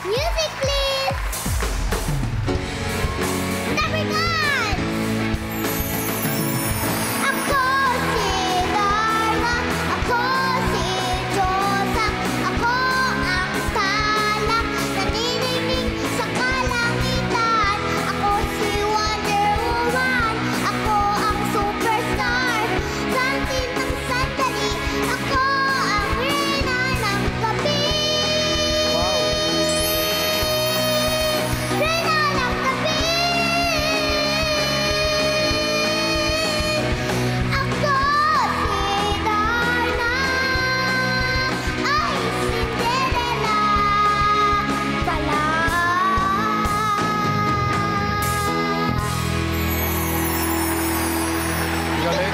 Music, please! Number one! Ako si Darla, ako si Josa, ako ang sala, nanininig sa kalangitan. Ako si Wonder Woman, ako ang superstar. Santin ng sandali, ako ang reyna ng gabi. Reyna ng gabi. Ako si Darna, ay Cinderella pala. Galing.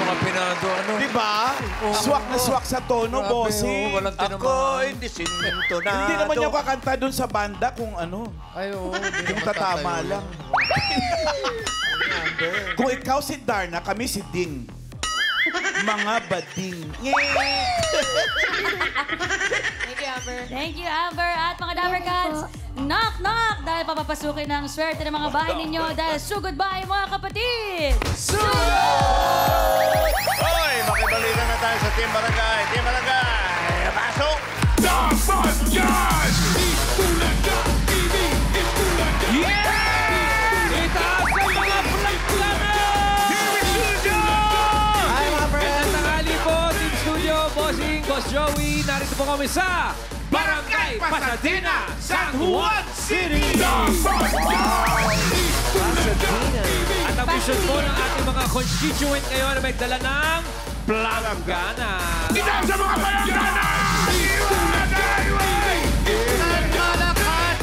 Kapinado, ano? Di ba? Swak na swak sa tono, Grabe, bossing. walang tinamaan. Ako'y disintonado. Hindi naman niya kakanta dun sa banda kung ano. Ay, oo. Yung tatama lang. Kung ikaw si Darna, kami si Ding. Mga bading. Thank you, Amber. At mga Dabber Cats, knock, knock! Dahil papapasukin ng swerte ng mga bahay ninyo dahil sugod bahay, mga kapatid! Hoy, makibalita na tayo sa Team Barangay. Team Barangay, pasok! Itaas ang mga plagplana! Hi, mga friends! Tanghali po, Team Studio, Bossing, Boss Joey. Narito po kami sa Barangay Pasadena, San Juan City! At ang mission po ng ating mga constituent ngayon ay may dala ng planggana. Itaas ang mga palanggana!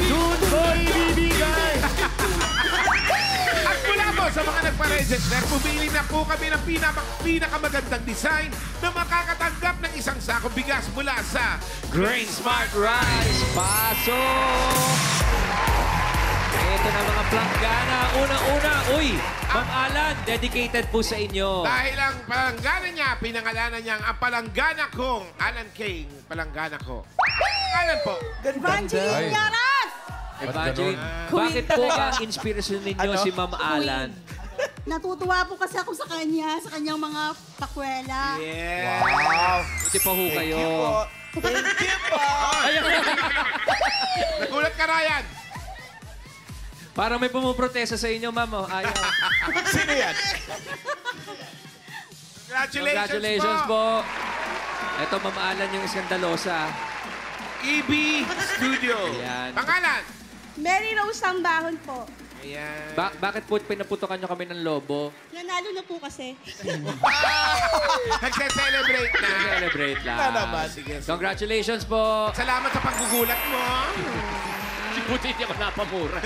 Doon ko ibibigay! At mula po sa mga nagpa-register, pumili na po kami ng pinakamagandang design na makakatanggap ng isang sakong bigas mula sa Grain Smart Rice. Pasok! Ito na mga planggana. Una-una, uy, Ma'am Alan, dedicated po sa inyo. dahil ang palanggana niya, pinangalanan niyang ang palanggana kong Alan King, palanggana ko. Alan po. Evangeline Yaras! Evangeline, Queen bakit po talaga. ang inspirasyon ninyo si Ma'am Alan? Natutuwa po kasi ako sa kanyang mga pakwela. Yeah. Wow. Buti pa ho kayo. Thank you po. Nagulat ka, Ryan. Parang may pumuprotesa sa inyo, Ma'am. Oh, ayaw. Sino yan? Congratulations po. Ito, Ma'am Alan, yung iskandalosa. EB Studio. Ayan. Pangalan? Mary Rose Tambahon po. Ayan. Bakit po pinaputokan nyo kami ng lobo? Nanalo na po kasi. Nagse-celebrate na. Celebrate lang. Na naman. Sige. Congratulations po. Salamat sa paggugulat mo. Buti hindi ako napamura.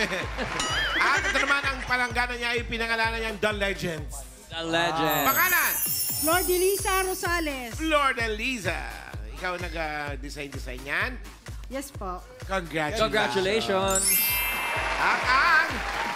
At ito naman ang palanggana niya ay pinangalanan niyang The Legends. The legend. Pangalan? Lord Elisa Rosales. Lord Eliza. Ikaw nag-design yan? Yes po. Congratulations. At ang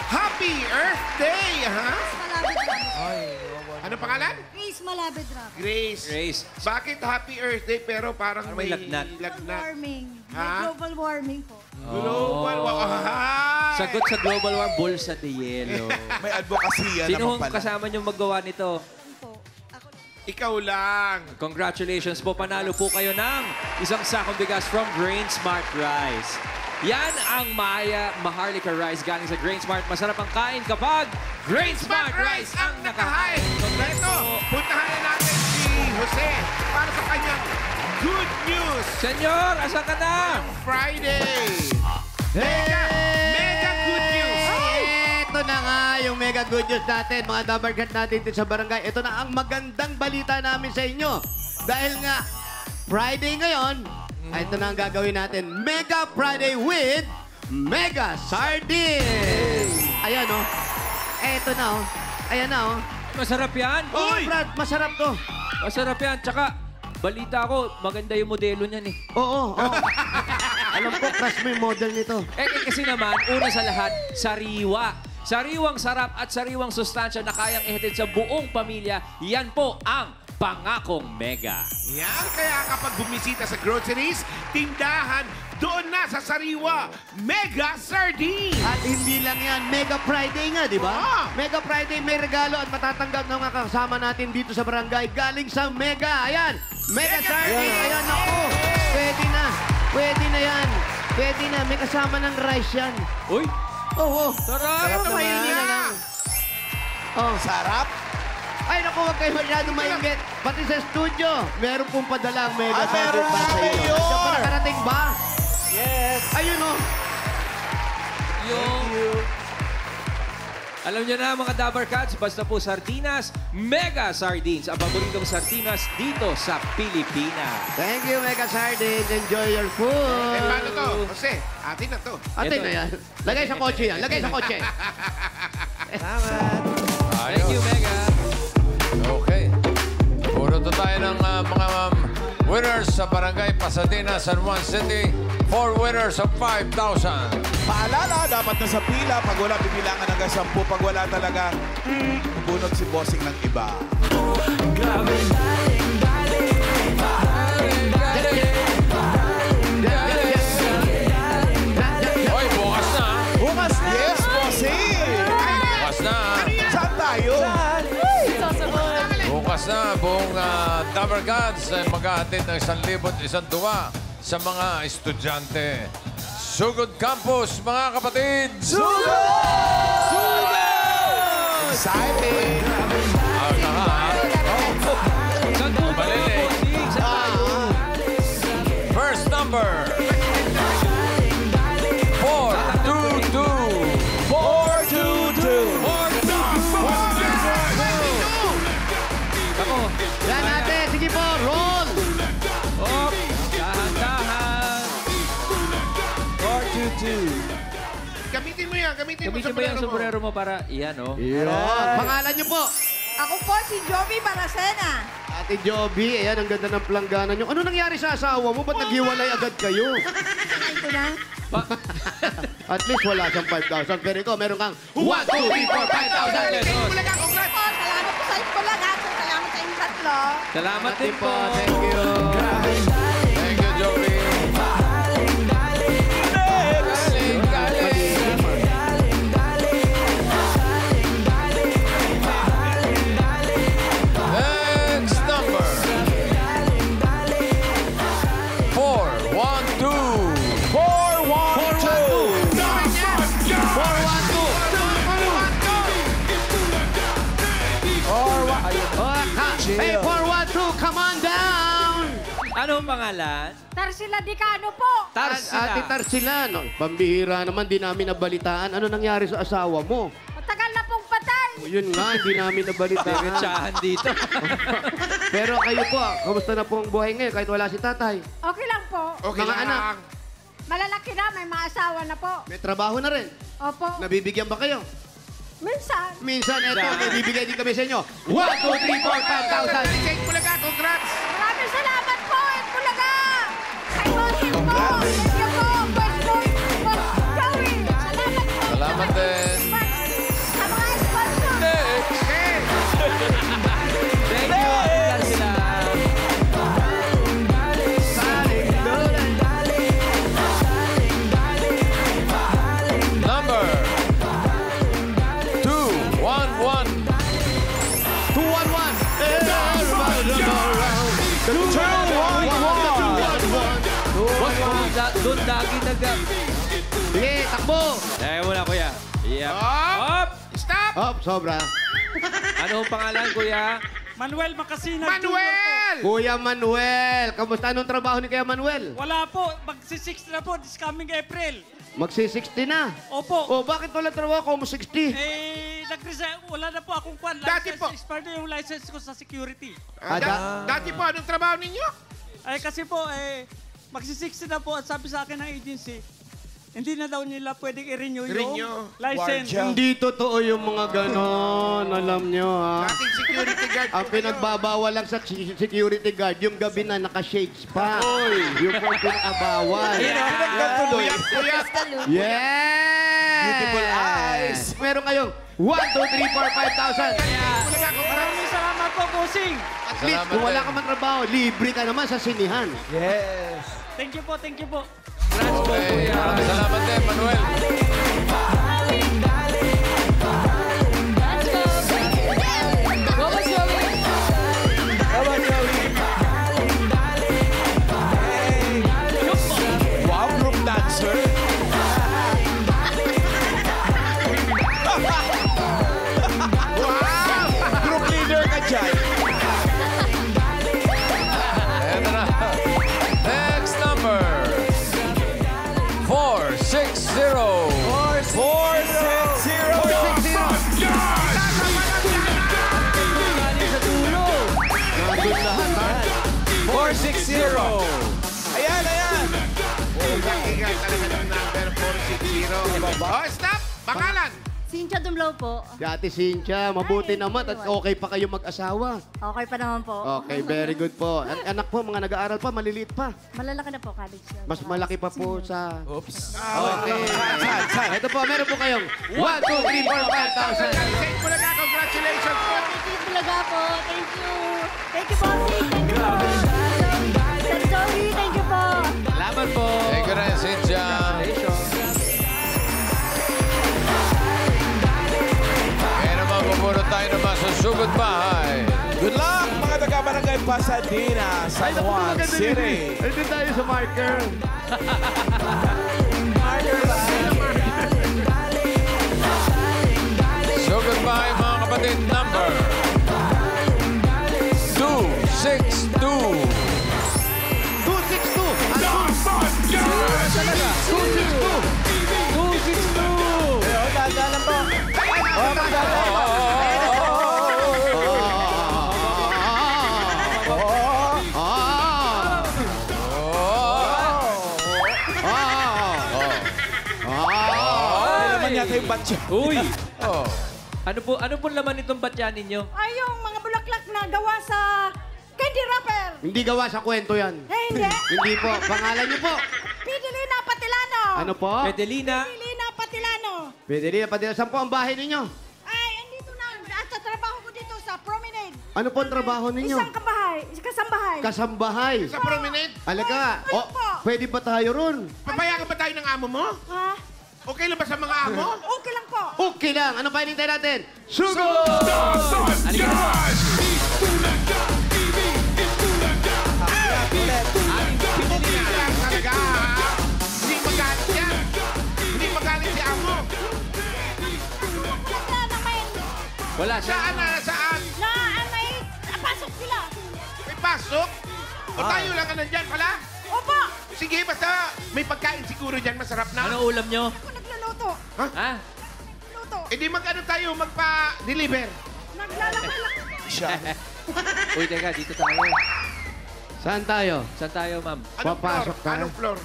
Happy Earth Day, ha? Malabid Ramos. Ano pangalan? Grace Malabid Ramos. Grace. Grace. Bakit Happy Earth Day pero parang May may lagnat. Warming. Ha? May global warming po. Global. Hi! Sagot sa Global War, Bulsa de Yelo. May advokasya Sino naman hong pala. kasama niyong maggawa nito? Yun po. Ako. Ikaw lang. Congratulations po. Panalo po kayo ng isang sakong bigas from Grain Smart Rice. Yan ang Maharlika Rice galing sa Grain Smart. Masarap ang kain kapag Grain Smart Rice ang nakahain. Ito, puntahan na natin si Jose para sa kanyang good news Senyor, asan ka na? Friday. Mega good news. Ito na nga yung mega good news natin, mga dabarkat natin dito sa barangay. Ito na ang magandang balita namin sa inyo. Dahil nga, Friday ngayon, ay ito na ang gagawin natin. Mega Friday with Mega Sardines. Ayan, oh. Eto na, oh. Ayan na, oh. Masarap yan. Uy! Brad, masarap to. Masarap yan. Tsaka, balita ko, maganda yung modelo niyan eh. Oo, oo. Alam ko, crush mo yung model nito. Kasi naman, una sa lahat, sariwa. Sariwang sarap at sariwang sustansya na kayang ihatid sa buong pamilya. Yan po ang pangakong mega. Yan, kaya kapag bumisita sa groceries, tindahan, doon na sa sariwa, Mega Sardine! At hindi lang yan, Mega Friday nga, di ba? Ah. Mega Friday may regalo at matatanggap ng mga kasama natin dito sa barangay galing sa Mega. Ayan, Mega Sardine. Ayan, naku. Pwede na. Pwede na yan. Pwede na. May kasama ng rice yan. Uy, Oo. sarap naman. Hindi na lang. Oh. Sarap. Ay, naku, huwag kayo masyado mainggit. Pati sa studio, meron pong padalang Mega Ay, meron Sardine para na, sa inyo. Mayor. Nandiyan pa nakarating ba? Yes. Ayun, oh. Yung... Alam niyo na mga Dabber Cats, basta po sardinas, Mega Sardines. Ang paboritong sardinas dito sa Pilipinas. Thank you, Mega Sardines. Enjoy your Eh, food. paano to? Jose, atin na to. Atin Ito. na yan. Lagay sa kotse yan. Lagay sa kotse. Thank you, Mega. Okay. Puro to tayo ng mga winners sa Barangay Pasadena, San Juan City. 4 winners of 5,000. Paalala, dapat na sa pila. Pag wala, bibilangan hanggang 10. Pag wala talaga, bunot si bossing ng iba. Hoy, bukas na. Bukas na. Yes, bossing. Bukas na. Saan tayo? Bukas na. Buong Dabber Gods ay maghahatid ng 1,000 duwa sa mga estudyante. Sugod Campus, mga kapatid! Exciting. Saan po ba Malilig. bossing? Saan tayo? First number. 422. 422. Ako. Yan natin. Sige po, roll. Op. Dahan-dahan. 422. Gamitin mo yan, gamitin mo Gamitin mo yung sombrero mo para, iyan, oh. Yan. Pangalan niyo po. Ako po si Jovi Baracena. Ate Joby, ayan, ang ganda ng planggana niyo. Ano nangyari sa asawa mo? Ba't naghiwalay agad kayo? Ito na. At least wala siyang 5,000. Pero ikaw, meron kang 1, 2, 3, 4, 5,000 pesos. Bulaga, congrats! Po, salamat po sa Itbulaga. Salamat sa inyong tatlo. Salamat din po. Thank you. Thank you, Joey. Next number. 412. 412. Hey, 412, come on down! Anong pangalan? Tarsila Dicano po. Ate Tarsila, no, pambihira naman, di namin nabalitaan. Ano nangyari sa asawa mo? Matagal na pong patay. O, yun nga, hindi namin nabalitaan. Diretsahan dito. Pero kayo po, kamusta na po ang buhay ngayon kahit wala si tatay? Okay lang po. Okay Mga lang. anak. Malalaki na, may mga asawa na po. May trabaho na rin. Opo. Nabibigyan ba kayo? Minsan. Minsan, eto, may bibigay din kami sa inyo. 1, 2, 3, 4, 5,000. Jake Bulaga, congrats! Maraming salamat po, Itbulaga. Kay Bossing po. Thank you po. Boss Joey. Salamat po. Salamat din. Sa mga sponsor. Next. Thank you, Ate Tarsila. Number 211. 211. Doon dagi nag... Sige, takbo. Teka muna, kuya. Yep. Up! Up! Stop! Hop, sobra. Ano ang pangalan, kuya? Manuel Makasina. Manuel! Kuya Manuel, kamusta? Anong trabaho ni Kuya Manuel? Wala po. Magsi-6 na po this coming April. Magsi-60 na. Opo. Oh, bakit wala trabaho ko mo 60? Nag-resign. Wala na po akong kwan. Dati License, po. expired na yung license ko sa security. Dati po, anong trabaho ninyo? Ay kasi po, magsi-60 na po at sabi sa akin ng agency, hindi na daw nila pwedeng i-renew Renew. yung license. Guardia. Hindi totoo yung mga ganon. Alam nyo, ha? Dating security guard Ang po kayo. pinagbabawal lang sa security guard, yung gabi na naka-shades pa. Yung po ang pinakabawal. Pinagkatuloy. Kuya, Yes! Beautiful eyes. Meron kayong 1, 2, 3, 4, 5,000. Bulaga, congrats! Maraming salamat Salamat po, bossing. At least, kung wala ka man trabaho, libre ka naman sa sinihan. Yes. Thank you po, thank you po. Congrats po, Okay, kuya. maraming salamat din, Manuel. Let's go. Go, Boss Joey. Wow, group dancer. Wow! Group leader ka dyan. Eto na. Next number. 460. 460. Ayan, ayan. Igal talaga ng number 460. Oh, stop! Pangalan! Cynthia Dumlaw po. Si Ate Cynthia, mabuti naman at okay pa kayo mag-asawa. Okay pa naman po. Okay, very good po. At anak po, mga nag-aaral pa, maliliit pa. Malalaki na po, college na. Mas malaki pa po sa... Oops. Okay. Ito po, meron po kayong 1, 2, 3, 4, 5,000. Saint Bulaga, congratulations po! Thank you, Bulaga po. Thank you. Thank you, Bossy. Thank you po. Sir Joey, thank you po. Salamat po. Thank you rin, Cynthia. Kaya naman, pupunod tayo naman sa Sugod Bahay. Good luck, mga taga-barangay Pasadena, San Juan City. Ito tayo sa marker. Sugod Bahay, mga kapatid, number 262. 262. 262. Ano naman yata yung batch? Uy! Oh. Ano po laman itong batyan ninyo? Ay, yung mga bulaklak na gawa sa candy wrapper. Hindi gawa sa kwento yan. Eh, hindi. Hindi po. Pangalan niyo po. Pidilina Patilano. Ano po? Pedelina. Pidilina Patilano. Pwede rin. Saan po ang bahay ninyo? Ay, andito na. At sa trabaho ko dito sa Promenade. Ano po ang trabaho ninyo? Isang kasambahay. Kasambahay. Sa promenade, Alaga. Pwede O, po. pwede ba tayo ron? papayagan ba tayo ng amo mo? Ha? Okay lang ba sa mga amo? Okay lang po. Okay lang. Ano pa hinintay natin? Sugo! Talaga, ha? Hindi magalit yan. Hindi magalit si amo. Wala na may, Wala siya. Saan na? Saan? may, pasok sila. May pasok? O tayo lang ka nandyan pala? Opo. Sige, basta may pagkain siguro dyan. Masarap na. Anong ulam nyo? Ako nagluluto. Ha? Luto. Eh di mag-ano tayo, magpa-deliver. Naglalak. Uy, teka, dito tayo. Saan tayo? Saan tayo, ma'am? Papasok floor? tayo. Anong floor?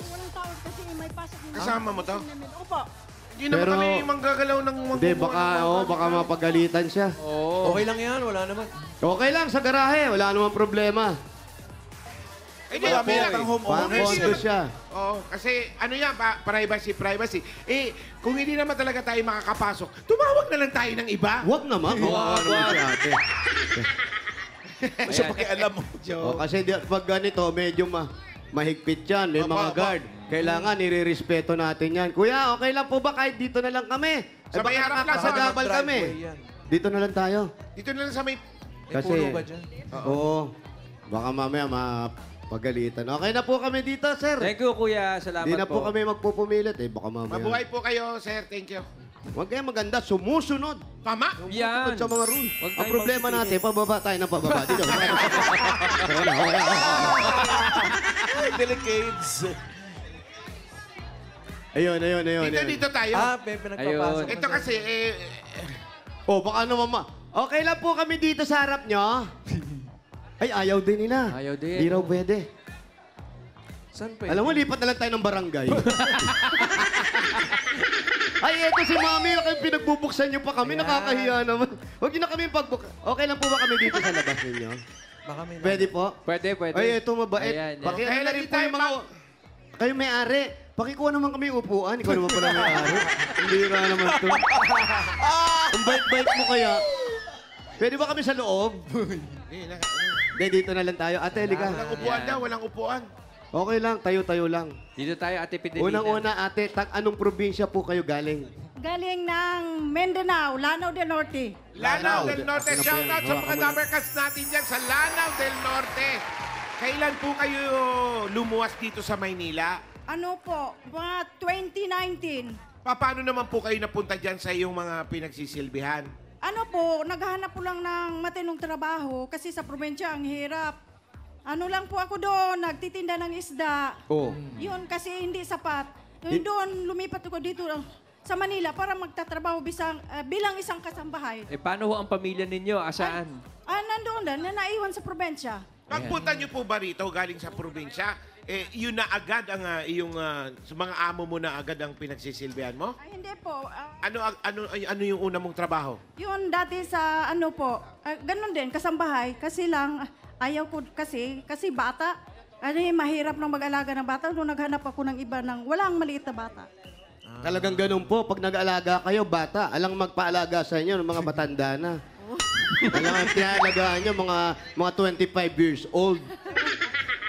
Walang tao kasi may pasok. Kasama mo to? Opo. Hindi naman Pero- kami manggagalaw ng Hindi, baka mapagalitan siya. Oo. Okay lang yan, wala naman. Okay lang, sa garahe. Wala namang problema. Eh di, Wala kami po, lang. ang home Pang office. condo siya. Oo, kasi ano yan, privacy. Eh, kung hindi naman talaga tayo makakapasok, tumawag na lang tayo ng iba. Huwag naman. Huwag naman si ate. Siya pakialam mo. O, kasi pag ganito, medyo mahigpit yan. May Opo, mga opo. guard. Kailangan nire-respeto natin yan. Kuya, okay lang po ba kahit dito na lang kami? Sa may harap lang, nakakasagabal sa kami. driveway yan. Dito na lang tayo. Dito na lang sa may... Kasi, Puro ba dyan? oo. Baka mamaya mapagalitan. Okay na po kami dito, sir. Thank you, kuya. Salamat Hindi na po kami magpupumilit. Baka mamaya. Mabuhay po kayo, sir. Thank you. Huwag kayo maganda. Sumusunod. Tama? Yan. Sa mga rule. Huwag Ang tayong problema natin, pababa tayo ng pababa. Dito. Delicates. Ayun. Dito tayo. Ayun. Ito kasi, Oh, baka naman Okay lang po kami dito sa harap nyo. Ay, ayaw din nila. Ayaw din. Di raw pwede. Saan pwede? Alam mo, lipat na lang tayo ng barangay. Ay, eto si Mami. Kaya pinagbubuksan nyo pa kami. Nakakahiya naman. Huwag nyo na kami pagbuk... Okay lang po ba kami dito sa labas ninyo? Baka may Pwede po? Pwede. Ay, eto mabait. Ayan, yan. Pakiano Kaya na rin lagi po yung tayo mga... Kayo may-ari. Pakikuha naman kami yung upuan. Ikaw naman pala may-ari. Hindi naman to. Ang bait-bait mo kaya. Pwede ba kami sa loob? Hindi, dito na lang tayo. Ate, halika. Walang upuan daw, walang upuan. Okay lang, tayo-tayo lang. Dito tayo, Ate Fidelina. Unang-una, ate, anong probinsya po kayo galing? Galing ng Mindanao, Lanao del Norte. Lanao del Norte. Ako na po Shout yan. out sa Hawakan mga mo na. Dabarcats natin dyan sa Lanao del Norte. Kailan po kayo lumuwas dito sa Maynila? Ano po, mga 2019. Paano naman po kayo napunta dyan sa iyong mga pinagsisilbihan? Ano po, naghahanap po lang ng matinong trabaho kasi sa probinsya ang hirap. Ano lang po ako doon, nagtitinda ng isda. Oh. Yun kasi hindi sapat. Yun doon, lumipat ako dito sa Manila para magtatrabaho bilang isang kasambahay. Paano ho ang pamilya ninyo? Asaan? Nandoon din, naiwan sa probinsya. Pagpunta niyo po ba rito galing sa probinsya, yun na agad ang iyong sa mga amo mo na agad ang pinagsisilbihan mo? Ay, hindi po. Ano yung una mong trabaho? Yun dati sa ano po, ganun din, kasambahay. Kasi lang, ayaw ko kasi bata. Mahirap nang mag-alaga ng bata. Nung naghanap ako ng iba ng walang maliit na bata. Talagang ganun po. Pag nag-alaga kayo, bata, alang magpaalaga sa inyo ng mga matanda na. Alang ang pinalagaan nyo, mga 25 years old.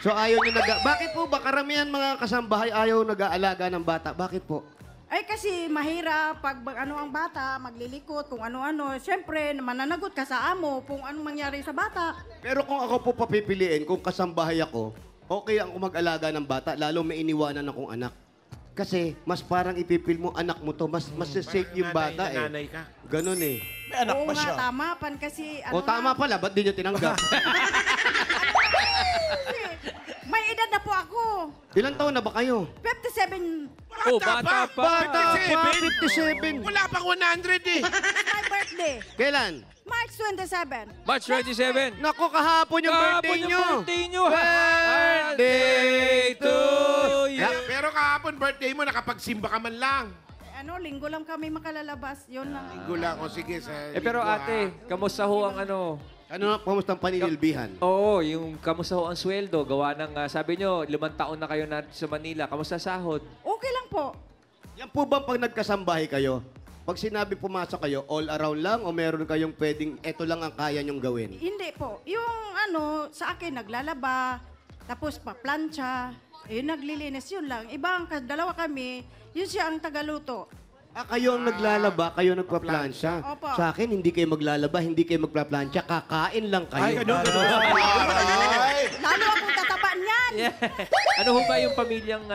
So ayaw nyo Bakit po ba karamihan mga kasambahay ayaw nag-aalaga ng bata? Bakit po? Ay kasi mahirap pag ano ang bata, maglilikot, kung ano-ano. Siyempre, mananagot ka sa amo kung anong mangyari sa bata. Pero kung ako po papipiliin, kung kasambahay ako, okay ang mag-alaga ng bata, lalo may iniwanan akong anak. Kasi mas parang ipipil mo anak mo to, mas safe yung bata eh. Nanay ka. Ganun eh. May anak Oo pa nga, siya. tama pan kasi O tama pala, ba't di nyo tinanggap? May edad na po ako. Ilang taon na ba kayo? 57 Oh, bata pa. Bata pa, 57. Wala pang 100 eh. my birthday. Kailan? March 27. March 27. Naku, kahapon yung birthday Kahapon yung nyo. birthday nyo. Birthday to you. Pero kahapon birthday mo, nakapagsimba ka man lang. Linggo lang kami makalalabas. Yun lang. Linggo lang. O sige, sa Pero linggo, ate, kamusta ho ang ano? Kamusta ang paninilbihan? Oo, yung kamusta ho ang sweldo? Gawa ng, sabi nyo, 5 taon na kayo na sa Manila. Kamusta sahod? Okay lang po. Yan po bang pag nagkasambahay kayo, pag sinabi pumasok kayo, all around lang o meron kayong pwedeng, eto lang ang kaya nyong gawin? Hindi po. Yung sa akin, naglalaba, tapos paplansya, naglilinis, yun lang. Ibang dalawa kami, yun siya ang tagaluto. Kayo ang naglalaba, kayo nagpaplansya. Opo. Sa akin, hindi kayo maglalaba, hindi kayo magpaplansya, kakain lang kayo. Lalo akong tataba niyan. Ano ho ba yung pamilyang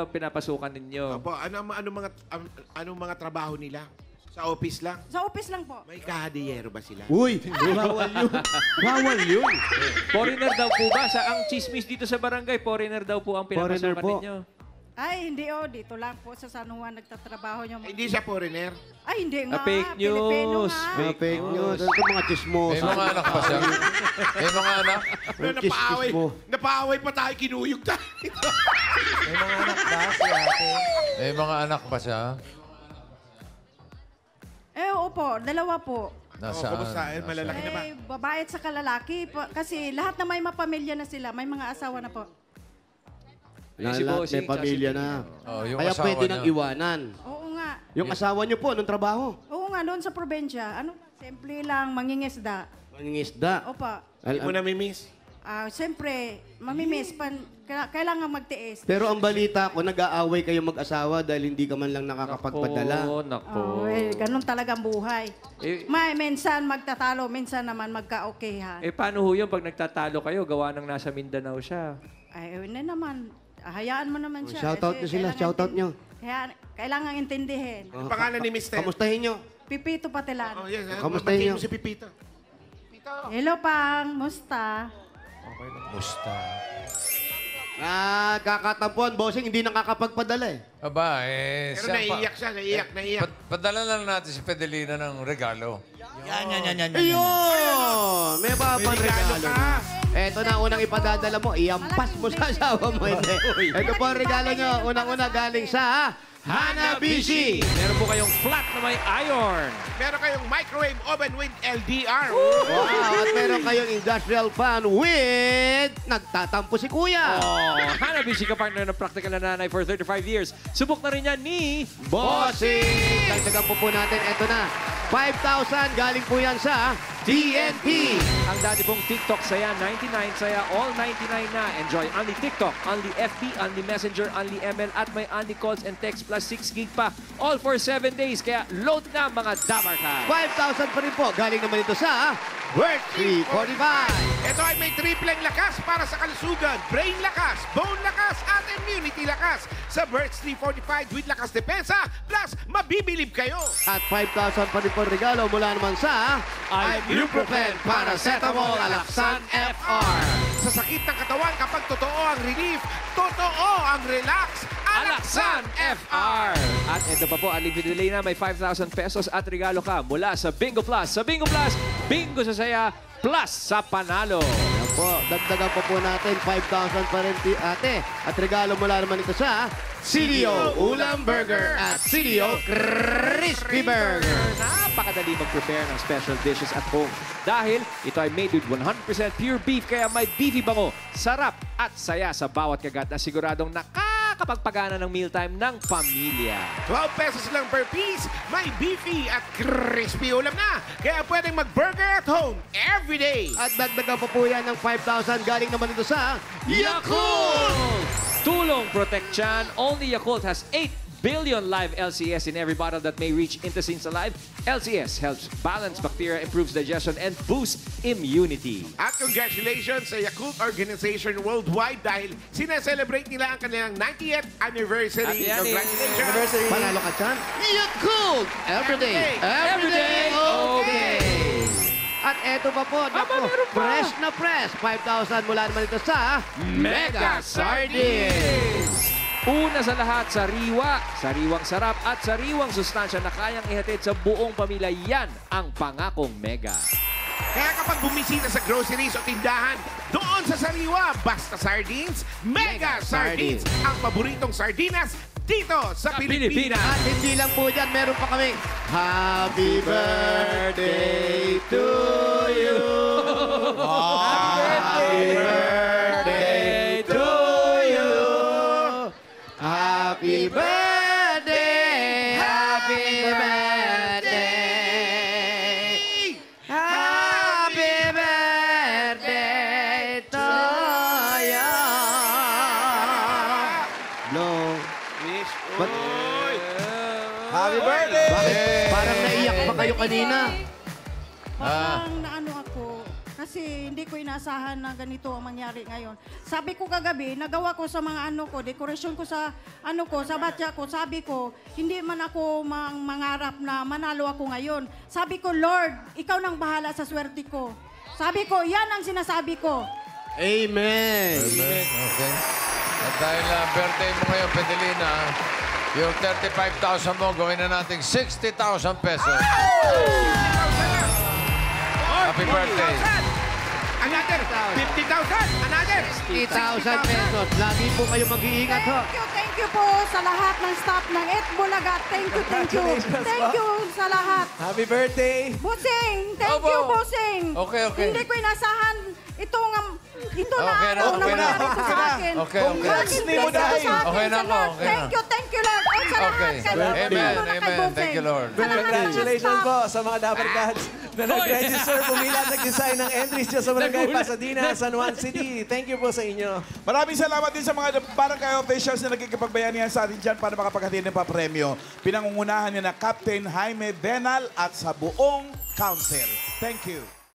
pinapasukan ninyo? Opo, anong mga trabaho nila? Sa office lang? Sa office lang po. May kahadiyero ba sila? Uy, bawal yun. Bawal yun. Foreigner daw po ba? Ang chismis dito sa barangay, foreigner daw po ang Foreigner pinapasukan po. ninyo. Ay, hindi dito lang po sa San Juan nagtatrabaho niyo. Hindi siya foreigner. Ay, hindi nga. Fake Pilipino news. nga. Mga fake news. Ano ito mga May chismosa? mga anak pa siya. May mga anak. Pero napaaway pa tayo, kinuyog tayo. May mga anak pa siya. Opo, dalawa po. Nasaan? Kumusta? Malalaki na ba? Babae at sa kalalaki. Kasi lahat na may mapamilya na sila. May mga asawa na po. Si Lahat Bossing, may pamilya na. Yung Kaya asawa pwede niya. nang iwanan. Oo nga. Yung asawa niyo po, anong trabaho? Oo nga, doon sa probinsya. Simple lang, mangingisda. Mangingisda. Opa. Hindi mo namimiss? Siyempre, mamimiss. Kailangan magtiis. Pero ang balita ko, nag-aaway kayo mag-asawa dahil hindi ka man lang nakakapagpadala. Nako. Ganun talagang buhay. Minsan magtatalo, minsan naman magka-okayhan. Paano ho yun pag nagtatalo kayo? Gawa ng nasa Mindanao siya. Hindi naman. Hayaan mo naman siya. Shoutout Kasi nyo sila, kailangan shoutout nyo. Kailangan intindihin. Ang pangalan ni Mister? Kamustahin nyo. Pipito Patilan. Oh, yes. Kamusta Batiin niyo? mo si Pipito. Hello, Pang. Musta? Musta? Kakatampuan, bossing, hindi nakakapagpadala eh. Aba, Pero naiiyak siya, naiiyak. Padala lang natin si Fidelina ng regalo. Ayun! May Regalo regalo. ka. Eto na, unang ipadadala mo, iampas mo sa asawa mo. Hindi. Ito po ang regalo nyo. Unang-una galing sa Hanabishi. Meron po kayong flat na may iron. Meron kayong microwave oven with LDR. Wow, at meron kayong industrial fan with nagtatampo si Kuya. Hanabishi ka-partner ng practical na nanay for 35 years. Subok na rin yan ni... Bossing! Dagdagan po natin, eto na. 5,000 galing po yan sa TNT. Ang dati pong TikTok Saya 99, Saya all 99 na. Enjoy only TikTok, only FB, only Messenger, only ML at may only calls and text plus 6 gig pa. All for 7 days. Kaya load na mga Dabarkad. 5,000 pa rin po. Galing naman ito sa Worth 345. Ito ay may tripleng lakas para sa kalusugan, brain lakas, bone lakas, at immunity lakas. Sa Birds 345 with lakas depensa, plus mabibilib kayo. At 5,000 pa rin po regalo mula naman sa Ibuprofen Paracetamol Alaxan FR. Sa sakit ng katawan kapag totoo ang relief, totoo ang relax, Alaxan FR. At ito pa po, unlimited delay na may 5,000 pesos at regalo ka mula sa Bingo Plus. Sa Bingo Plus, bingo sa saya, plus sa panalo. Yan po, dagdagan pa po natin 5,000 pa rin ate. At regalo mula naman ito sa CDO Ulam Burger at CDO Crispy Burger. Napakadali mag-prepare ng special dishes at home. Dahil ito ay made with 100% pure beef, kaya may beefy bango, sarap at saya sa bawat kagat na siguradong nakakapagpagana ng mealtime ng pamilya. 12 pesos lang per piece, may beefy at crispy ulam na. Kaya pwedeng mag-burger at home every day. At dagdagan pa po yan ng 5,000 galing naman ito sa Yakult! Tulong Protect Chan. Only Yakult has 8 billion live LCS in every bottle that may reach intestines alive. LCS helps balance bacteria, improves digestion, and boosts immunity. At congratulations sa Yakult Organization Worldwide dahil sineselebrate nila ang kanilang 90th anniversary. Happy Congratulations! Panalo ka dyan. Yakult! Everyday! Everyday! Okay! At eto pa po, naku, fresh na fresh. 5,000 mula naman ito sa Mega Sardines! Una sa lahat, sariwang sarap at sariwang sustansya na kayang ihatid sa buong pamilya. Yan ang pangakong Mega. Kaya kapag bumisita sa groceries o tindahan, doon sa sariwa, basta sardines, Mega Sardines, ang paboritong sardinas dito sa Pilipinas. At hindi lang po dyan, meron pa kami Happy Birthday to you! Happy birthday to you! Happy birthday! Happy birthday! Happy birthday to you! Blow. Happy birthday! Bakit? Parang naiyak pa kayo kanina. Parang naano ako. Kasi hindi ko inasahan na ganito ang mangyari ngayon. Sabi ko kagabi, nagawa ko sa mga ano ko, dekorasyon ko sa ano ko, sa batya ko, sabi ko, hindi man ako mangarap na manalo ako ngayon. Sabi ko, Lord, ikaw nang bahala sa swerte ko. Sabi ko, yan ang sinasabi ko. Amen. Amen. Okay. At dahil birthday mo ngayon, Pedelina, yung 35,000 mo, gawin na natin 60,000 pesos. Happy birthday. Another 50,000. Another 60,000 pesos. Lagi po kayo mag-iingat ho. Thank you po sa lahat ng staff ng Bulaga. Thank you. Thank you sa lahat. Happy birthday! Bossing, thank Opo. you, Bossing. Okay. Hindi ko inasahan ito na Okay na, ano na okay na. mangyari ito sa akin. Okay. Congrats, Malaking Nemo blessing Dahil. sa akin Okay na sa po, Lord. okay na. Thank you, Lord. At sa lahat. Okay. Kay Amen, lalo na kay amen. Bossing. Thank you, Lord. Sa lahat ng Congratulations staff. po sa mga Dabarkads na nag-register, pumila at nag-design ng entries dyan sa Barangay Pasadena, San Juan City. Thank you po sa inyo. Maraming salamat din sa mga barangay officials na nagkikipagbayanihan sa atin dyan para makapaghatid ng papremyo. Pinangungunahan niya na Captain Jaime Benal at sa buong council. Thank you.